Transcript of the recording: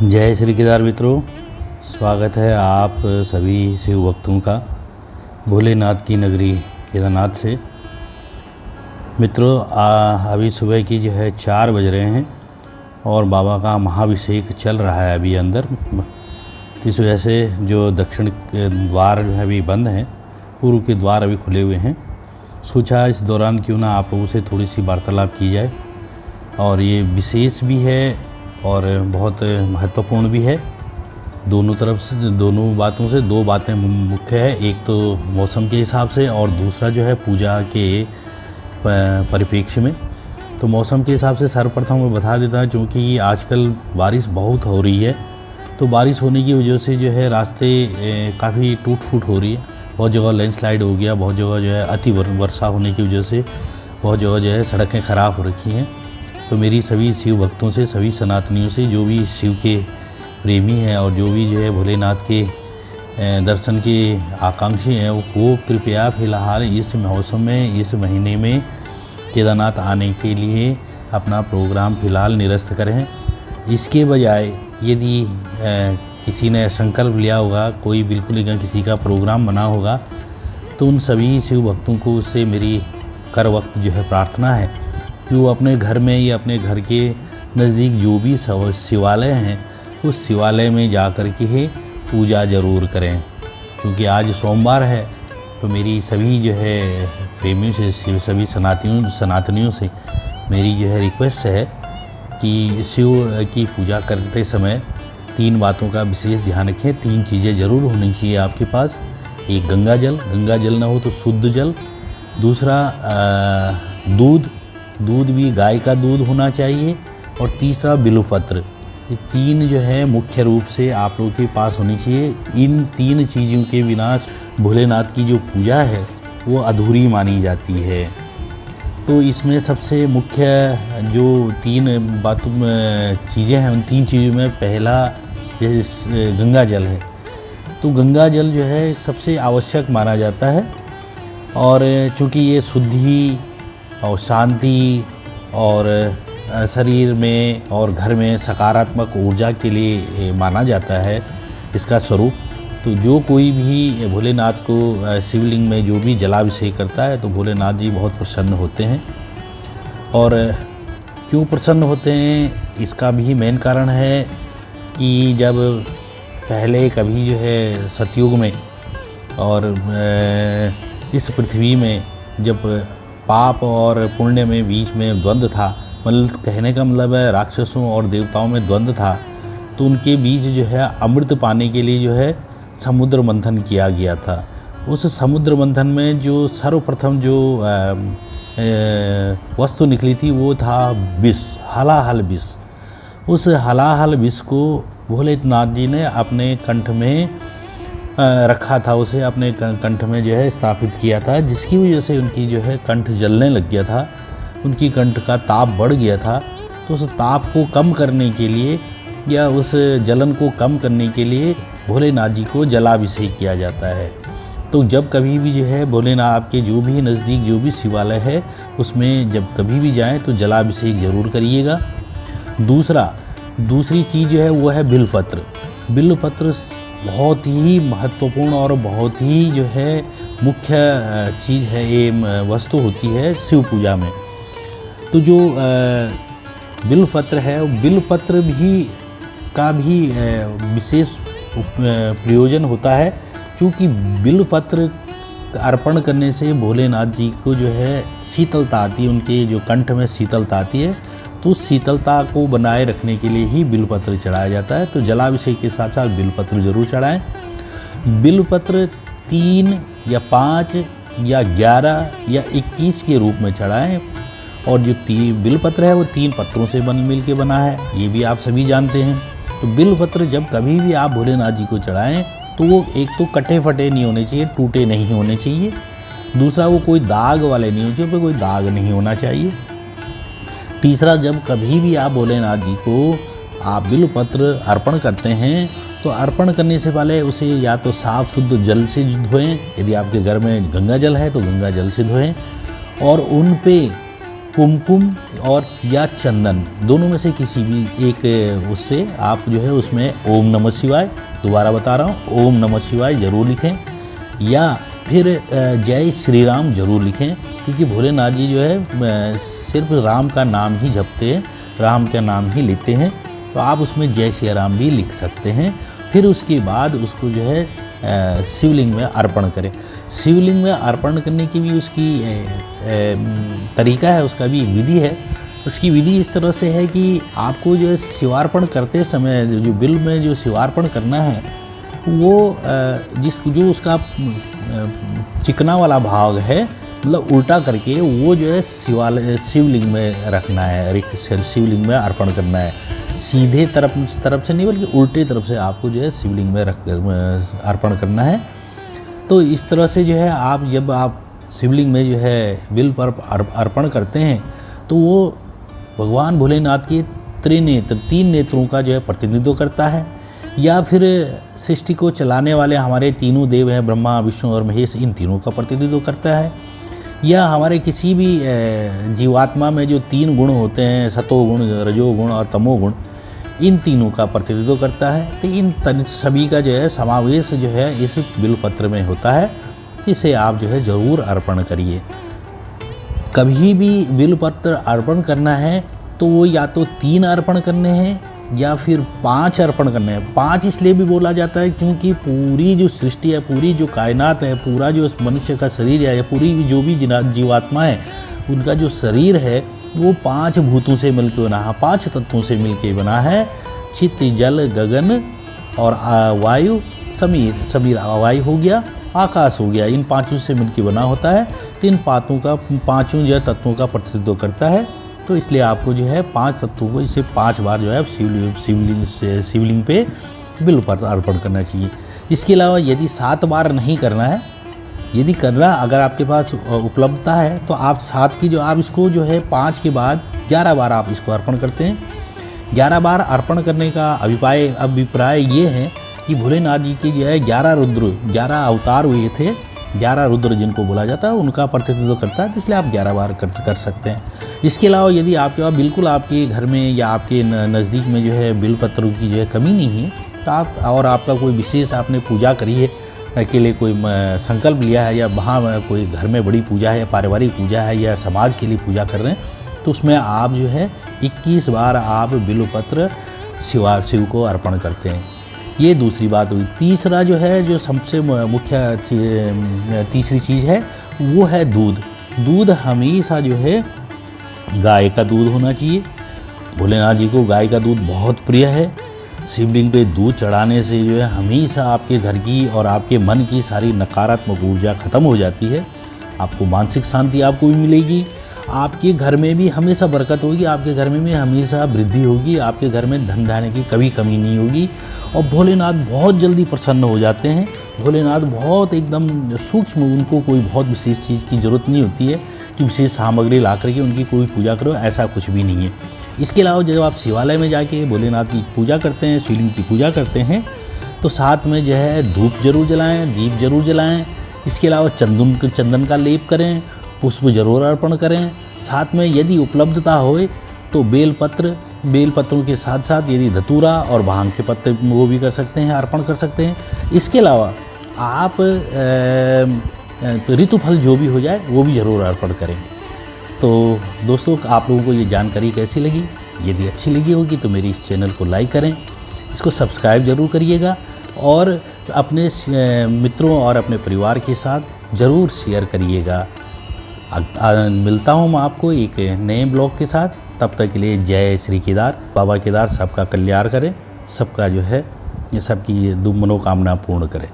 जय श्री केदार मित्रों, स्वागत है आप सभी शिव भक्तों का भोलेनाथ की नगरी केदारनाथ से। मित्रों, अभी सुबह की जो है 4 बज रहे हैं और बाबा का महाभिषेक चल रहा है अभी अंदर। इस वजह से जो दक्षिण के द्वार जो है अभी बंद हैं, पूर्व के द्वार अभी खुले हुए हैं। सोचा इस दौरान क्यों ना आप लोगों से थोड़ी सी वार्तालाप की जाए, और ये विशेष भी है और बहुत महत्वपूर्ण भी है। दोनों तरफ से, दोनों बातों से 2 बातें मुख्य है। एक तो मौसम के हिसाब से और दूसरा जो है पूजा के परिप्रेक्ष्य में। तो मौसम के हिसाब से सर्वप्रथम मैं बता देता हूँ, क्योंकि आजकल बारिश बहुत हो रही है, तो बारिश होने की वजह से जो है रास्ते काफ़ी टूट फूट हो रही है। बहुत जगह लैंडस्लाइड हो गया, बहुत जगह जो है अति वर्षा होने की वजह से बहुत जगह जो है सड़कें ख़राब हो रखी हैं। तो मेरी सभी शिव भक्तों से, सभी सनातनियों से, जो भी शिव के प्रेमी हैं और जो भी जो है भोलेनाथ के दर्शन के आकांक्षी हैं, वो कृपया फ़िलहाल इस मौसम में, इस महीने में केदारनाथ आने के लिए अपना प्रोग्राम फ़िलहाल निरस्त करें। इसके बजाय यदि किसी ने संकल्प लिया होगा, कोई बिल्कुल किसी का प्रोग्राम बना होगा, तो उन सभी शिव भक्तों को उससे मेरी कर वक्त जो है प्रार्थना है कि वो अपने घर में या अपने घर के नज़दीक जो भी शिवालय हैं, उस शिवालय में जा कर के ही पूजा ज़रूर करें। क्योंकि आज सोमवार है, तो मेरी सभी जो है प्रेमियों से, सभी सनातनियों से मेरी जो है रिक्वेस्ट है कि शिव की पूजा करते समय 3 बातों का विशेष ध्यान रखें। 3 चीज़ें ज़रूर होनी चाहिए आपके पास। एक गंगा जल ना हो तो शुद्ध जल। दूसरा दूध भी गाय का दूध होना चाहिए। और तीसरा बिल्वपत्र। ये 3 जो है मुख्य रूप से आप लोगों के पास होनी चाहिए। इन 3 चीज़ों के बिना भोलेनाथ की जो पूजा है वो अधूरी मानी जाती है। तो इसमें सबसे मुख्य जो 3 चीज़ें हैं, उन 3 चीज़ों में पहला जैसे गंगा जल है। तो गंगा जल जो है सबसे आवश्यक माना जाता है, और चूँकि ये शुद्धि और शांति और शरीर में और घर में सकारात्मक ऊर्जा के लिए माना जाता है इसका स्वरूप। तो जो कोई भी भोलेनाथ को शिवलिंग में जो भी जलाभिषेक करता है, तो भोलेनाथ जी बहुत प्रसन्न होते हैं। और क्यों प्रसन्न होते हैं, इसका भी मेन कारण है कि जब पहले कभी जो है सतयुग में और इस पृथ्वी में जब पाप और पुण्य में बीच में द्वंद्व था, मतलब कहने का मतलब है राक्षसों और देवताओं में द्वंद्व था, तो उनके बीच जो है अमृत पाने के लिए जो है समुद्र मंथन किया गया था। उस समुद्र मंथन में जो सर्वप्रथम जो वस्तु निकली थी वो था विष, हलाहल विष। उस हलाहल विष को भोलेनाथ जी ने अपने कंठ में रखा था, उसे अपने कंठ में जो है स्थापित किया था, जिसकी वजह से उनकी जो है कंठ जलने लग गया था, उनकी कंठ का ताप बढ़ गया था। तो उस ताप को कम करने के लिए या उस जलन को कम करने के लिए भोलेनाथ जी को जलाभिषेक किया जाता है। तो जब कभी भी जो है भोलेनाथ आपके जो भी नज़दीक जो भी शिवालय है, उसमें जब कभी भी जाएं तो जलाभिषेक ज़रूर करिएगा। दूसरी चीज़ जो है वो है बिल्वपत्र। बिल्वपत्र बहुत ही महत्वपूर्ण और बहुत ही जो है मुख्य चीज़ है, ये वस्तु होती है शिव पूजा में। तो जो बिल्वपत्र है, बिल्वपत्र का भी विशेष प्रयोजन होता है। क्योंकि बिल्वपत्र अर्पण करने से भोलेनाथ जी को जो है शीतलता आती है, उनके जो कंठ में शीतलता आती है, तो उस शीतलता को बनाए रखने के लिए ही बिल्वपत्र चढ़ाया जाता है। तो जलाभिषेक के साथ साथ बिल्वपत्र ज़रूर चढ़ाएं। बिल्वपत्र 3 या 5 या 11 या 21 के रूप में चढ़ाएं। और जो बिल्वपत्र है वो 3 पत्रों से मिल के बना है, ये भी आप सभी जानते हैं। तो बिल्वपत्र जब कभी भी आप भोलेनाथ जी को चढ़ाएं, तो वो एक तो कटे फटे नहीं होने चाहिए, टूटे नहीं होने चाहिए। दूसरा, वो कोई दाग वाले नहीं होने चाहिए, कोई दाग नहीं होना चाहिए। तीसरा, जब कभी भी आप भोलेनाथ जी को आप बिल्वपत्र अर्पण करते हैं, तो अर्पण करने से पहले उसे या तो साफ़ शुद्ध जल से धोएं, यदि आपके घर में गंगा जल है तो गंगा जल से धोएं, और उन पे कुमकुम और या चंदन, दोनों में से किसी भी एक उससे आप जो है उसमें ओम नमः शिवाय, दोबारा बता रहा हूँ, ओम नमः शिवाय ज़रूर लिखें, या फिर जय श्री राम जरूर लिखें, क्योंकि भोलेनाथ जी जो है सिर्फ राम का नाम ही जपते हैं, राम का नाम ही लेते हैं, तो आप उसमें जय श्री राम भी लिख सकते हैं। फिर उसके बाद उसको जो है शिवलिंग में अर्पण करें। शिवलिंग में अर्पण करने की भी उसकी तरीका है, उसका भी विधि है। उसकी विधि इस तरह से है कि आपको जो है शिवार्पण करते समय जो बिल में जो शिवार्पण करना है वो जो उसका चिकना वाला भाग है, मतलब उल्टा करके वो जो है शिवलिंग में रखना है, शिवलिंग में अर्पण करना है। सीधे तरफ से नहीं बल्कि उल्टे तरफ से आपको जो है शिवलिंग में रख कर अर्पण करना है। तो इस तरह से जो है जब आप शिवलिंग में जो है बिल पर अर्पण करते हैं तो वो भगवान भोलेनाथ के तीन नेत्रों का जो है प्रतिनिधित्व करता है, या फिर सृष्टि को चलाने वाले हमारे तीनों देव हैं, ब्रह्मा विष्णु और महेश, इन तीनों का प्रतिनिधित्व करता है, या हमारे किसी भी जीवात्मा में जो तीन गुण होते हैं, सतोगुण, रजोगुण और तमोगुण, इन तीनों का प्रतिनिधित्व करता है। तो इन सभी का जो है समावेश जो है इस बिलपत्र में होता है। इसे आप जो है ज़रूर अर्पण करिए। कभी भी बिलपत्र अर्पण करना है तो वो या तो 3 अर्पण करने हैं या फिर 5 अर्पण करने हैं। 5 इसलिए भी बोला जाता है क्योंकि पूरी जो सृष्टि है, पूरी जो कायनात है, पूरा जो मनुष्य का शरीर है, पूरी जो भी जीवात्मा है, उनका जो शरीर है वो 5 भूतों से मिलकर बना है, 5 तत्वों से मिलकर बना है। चित्त, जल, गगन और वायु, समीर वायु हो गया, आकाश हो गया, इन 5 से मिलकर बना होता है। तो इन पाँचों जो तत्वों का प्रतिनिधित्व करता है। तो इसलिए आपको जो है 5 तत्वों को इसे 5 बार जो है शिवलिंग पे बिलपत्र अर्पण करना चाहिए। इसके अलावा यदि 7 बार नहीं करना है, यदि करना अगर आपके पास उपलब्धता है तो आप 7 की आप इसको जो है 5 के बाद 11 बार आप इसको अर्पण करते हैं। 11 बार अर्पण करने का अभिप्राय ये है कि भोलेनाथ जी के जो है 11 अवतार हुए थे, 11 रुद्र जिनको बोला जाता है, उनका प्रतिनिधित्व करता है, तो इसलिए आप 11 बार कर सकते हैं। इसके अलावा यदि आपके पास बिल्कुल आपके घर में या आपके नज़दीक में जो है बिलपत्रों की जो है कमी नहीं है, तो आपका कोई विशेष आपने पूजा करी है के लिए कोई संकल्प लिया है, या वहाँ कोई घर में बड़ी पूजा है या पारिवारिक पूजा है या समाज के लिए पूजा कर रहे हैं, तो उसमें आप जो है 21 बार आप बिलपत्र शिव को अर्पण करते हैं। ये दूसरी बात हुई। तीसरा जो है, जो सबसे मुख्य तीसरी चीज़ है, वो है दूध। दूध हमेशा जो है गाय का दूध होना चाहिए। भोलेनाथ जी को गाय का दूध बहुत प्रिय है। शिवलिंग पे दूध चढ़ाने से जो है हमेशा आपके घर की और आपके मन की सारी नकारात्मक ऊर्जा ख़त्म हो जाती है। आपको मानसिक शांति आपको भी मिलेगी, आपके घर में भी हमेशा बरकत होगी, आपके घर में भी हमेशा वृद्धि होगी, आपके घर में धन धान्य की कभी कमी नहीं होगी। और भोलेनाथ बहुत जल्दी प्रसन्न हो जाते हैं। भोलेनाथ बहुत एकदम सूक्ष्म, उनको कोई बहुत विशेष चीज़ की ज़रूरत नहीं होती है कि विशेष सामग्री ला करके उनकी कोई पूजा करो, ऐसा कुछ भी नहीं है। इसके अलावा जब आप शिवालय में जाके भोलेनाथ की पूजा करते हैं, शिवलिंग की पूजा करते हैं, तो साथ में जो है धूप जरूर जलाएं, दीप जरूर जलाएं। इसके अलावा चंदन का लेप करें, पुष्प जरूर अर्पण करें। साथ में यदि उपलब्धता होए तो बेलपत्रों के साथ साथ यदि धतूरा और भांग के पत्ते वो भी कर सकते हैं, अर्पण कर सकते हैं। इसके अलावा आप ऋतुफल जो भी हो जाए वो भी ज़रूर अर्पण करें। तो दोस्तों, आप लोगों को ये जानकारी कैसी लगी? यदि अच्छी लगी होगी तो मेरी इस चैनल को लाइक करें, इसको सब्सक्राइब ज़रूर करिएगा और अपने मित्रों और अपने परिवार के साथ ज़रूर शेयर करिएगा। मिलता हूँ मैं आपको एक नए ब्लॉग के साथ। तब तक के लिए जय श्री केदार। बाबा केदार सबका कल्याण करें, सबका जो है ये सबकी मनोकामना पूर्ण करें।